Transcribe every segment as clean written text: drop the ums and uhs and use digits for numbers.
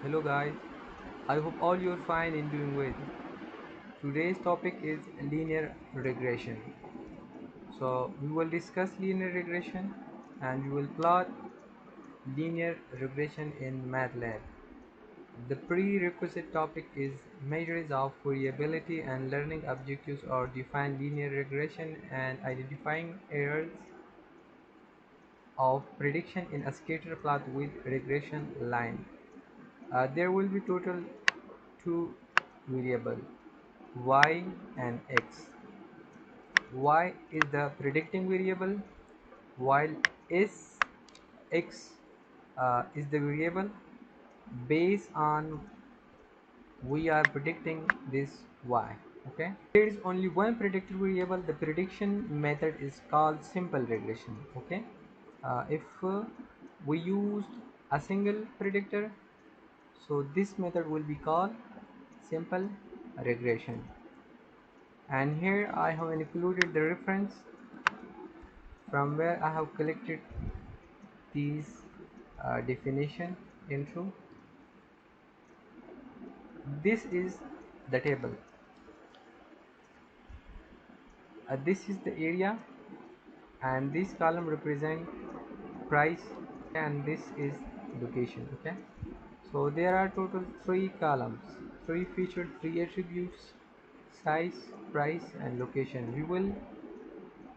Hello guys, I hope all you're fine and doing well. Today's topic is linear regression. So we will discuss linear regression and we will plot linear regression in MATLAB. The prerequisite topic is measures of variability and learning objectives or define linear regression and identifying errors of prediction in a scatter plot with regression line. There will be total two variables y and x. Y is the predicting variable while s x is the variable based on we are predicting this y. Okay, there is only one predicted variable. The prediction method is called simple regression. Okay, if we used a single predictor, so this method will be called simple regression. And here I have included the reference from where I have collected these definition into. This is the table. This is the area, and this column represent price, and this is location. Okay, so there are total three columns, three featured, three attributes: size, price, and location. We will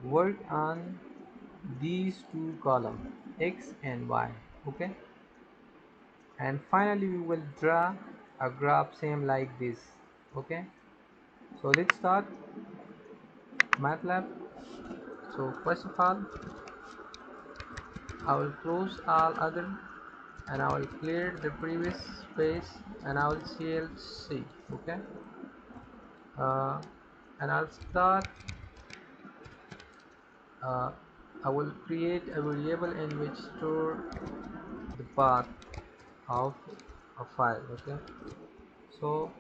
work on these two columns, x and y. Okay, and finally we will draw a graph same like this. Okay, so let's start MATLAB. So first of all, I will close all other and I will clear the previous space and I will CLC. Okay, uh, and I'll start. uh, I will create a variable in which store the path of a file. Okay, so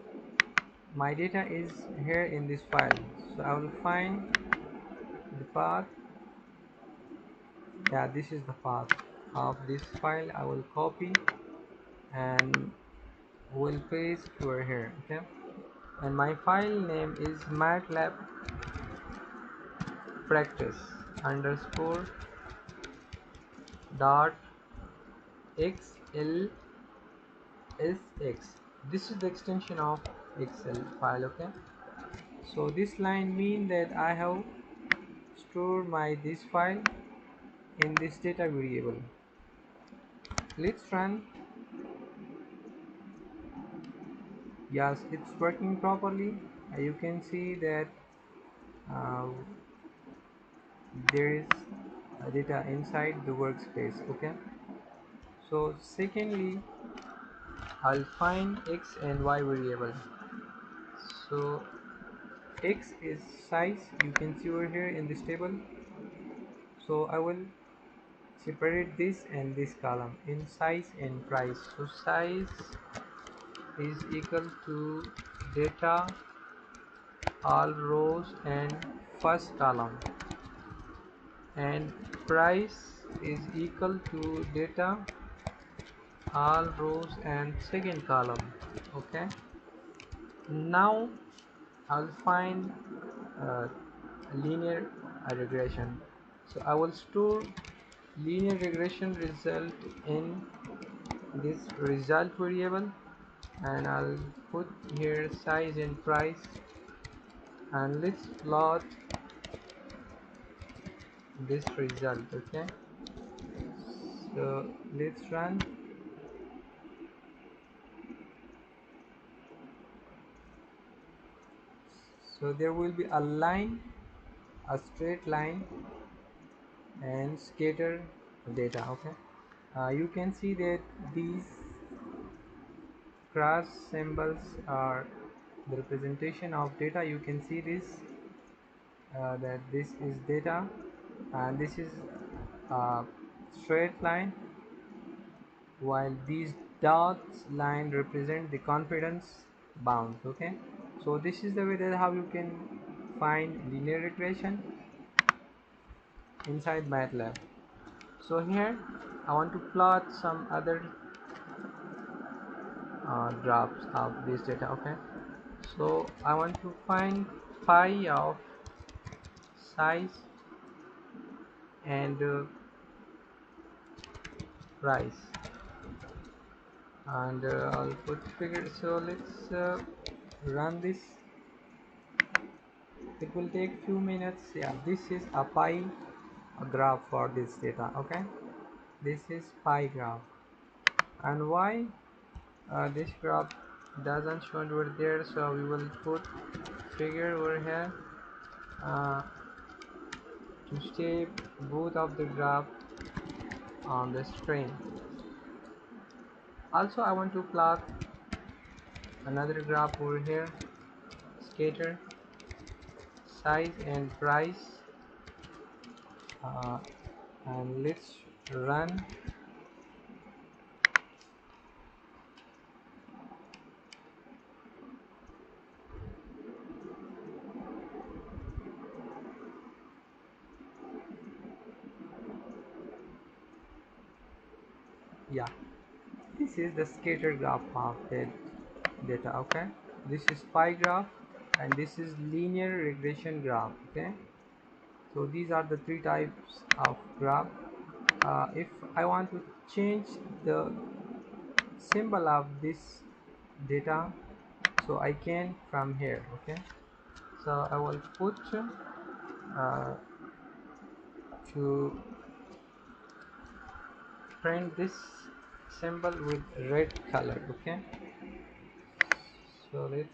my data is here in this file, so I will find the path. Yeah, this is the path of this file. I will copy and will paste over here. Okay, and my file name is MATLAB practice underscore dot xlsx. This is the extension of excel file. Okay, so this line mean that I have stored my this file in this data variable. Let's run. Yes, it's working properly. You can see that uh, there is data inside the workspace. Okay, so secondly, I'll find x and y variable. So x is size, you can see over here in this table. So I will separate this and this column in size and price. So size is equal to data all rows and first column, and price is equal to data all rows and second column. Okay, now I'll find uh, linear regression. So I will store linear regression result in this result variable, and I'll put here size and price, and let's plot this result. Okay, so let's run. So there will be a line, a straight line, and scatter data. Okay, you can see that these cross symbols are the representation of data. You can see this, that this is data and this is a straight line, while these dots line represent the confidence bounds. Okay, so this is the way that how you can find linear regression inside MATLAB. So here I want to plot some other graphs of this data. Okay, so I want to find pi of size and price, and I'll put figure. So let's run this. It will take few minutes. Yeah, this is a pie graph for this data. Okay, this is pie graph. And why this graph doesn't show over there? So we will put figure over here uh, to stay both of the graph on the screen. Also, I want to plot another graph over here, scatter, size and price, uh, and let's run. Yeah, this is the scatter graph of the data. Okay, this is pie graph and this is linear regression graph. Okay, so these are the three types of graph. If I want to change the symbol of this data, so I can from here. Okay, so I will put to print this symbol with red color. Okay, so let's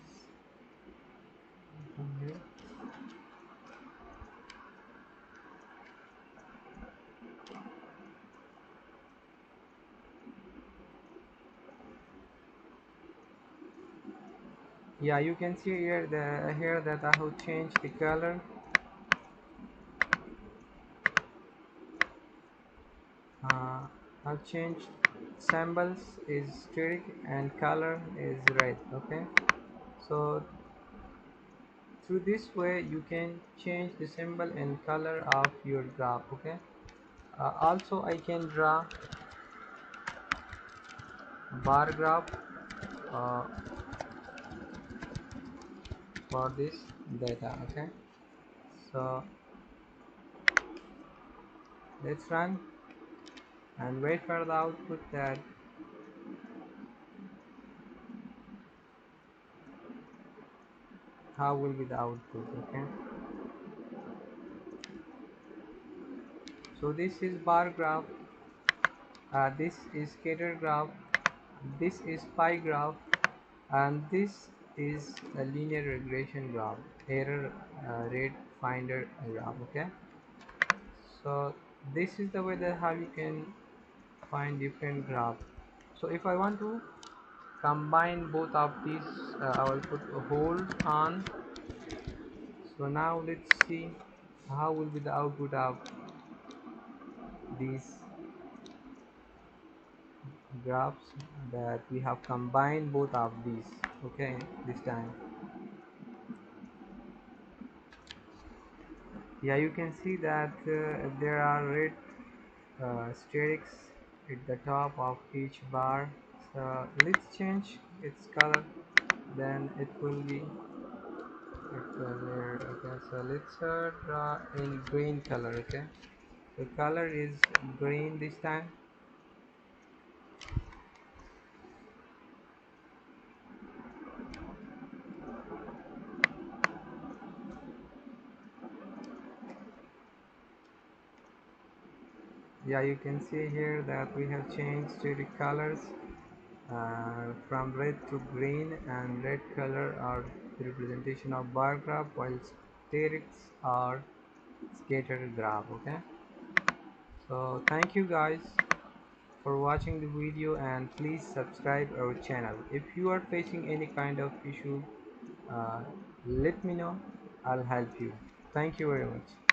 from here. Yeah, you can see here that I have changed the color. uh, I've changed symbols is steric and color is red. Okay, so through this way you can change the symbol and color of your graph. Okay, also I can draw bar graph uh, for this data. Okay, so let's run and wait for the output that how will be the output. Okay, so this is bar graph, this is scatter graph, this is pie graph, and this is a linear regression graph, error rate finder graph. Okay, so this is the way that how you can find different graph. So if I want to combine both of these, I will put a hold on. So now let's see how will be the output of these graphs that we have combined both of these. Okay, this time. Yeah, you can see that there are red sterics at the top of each bar. So let's change its color, then it will be there. Okay, so let's draw in green color. Okay, the color is green this time. Yeah, you can see here that we have changed the colors from red to green, and red color are the representation of bar graph, while sterics are scattered graph. Okay, so thank you guys for watching the video, and please subscribe our channel. If you are facing any kind of issue, uh, let me know. I'll help you. Thank you very much.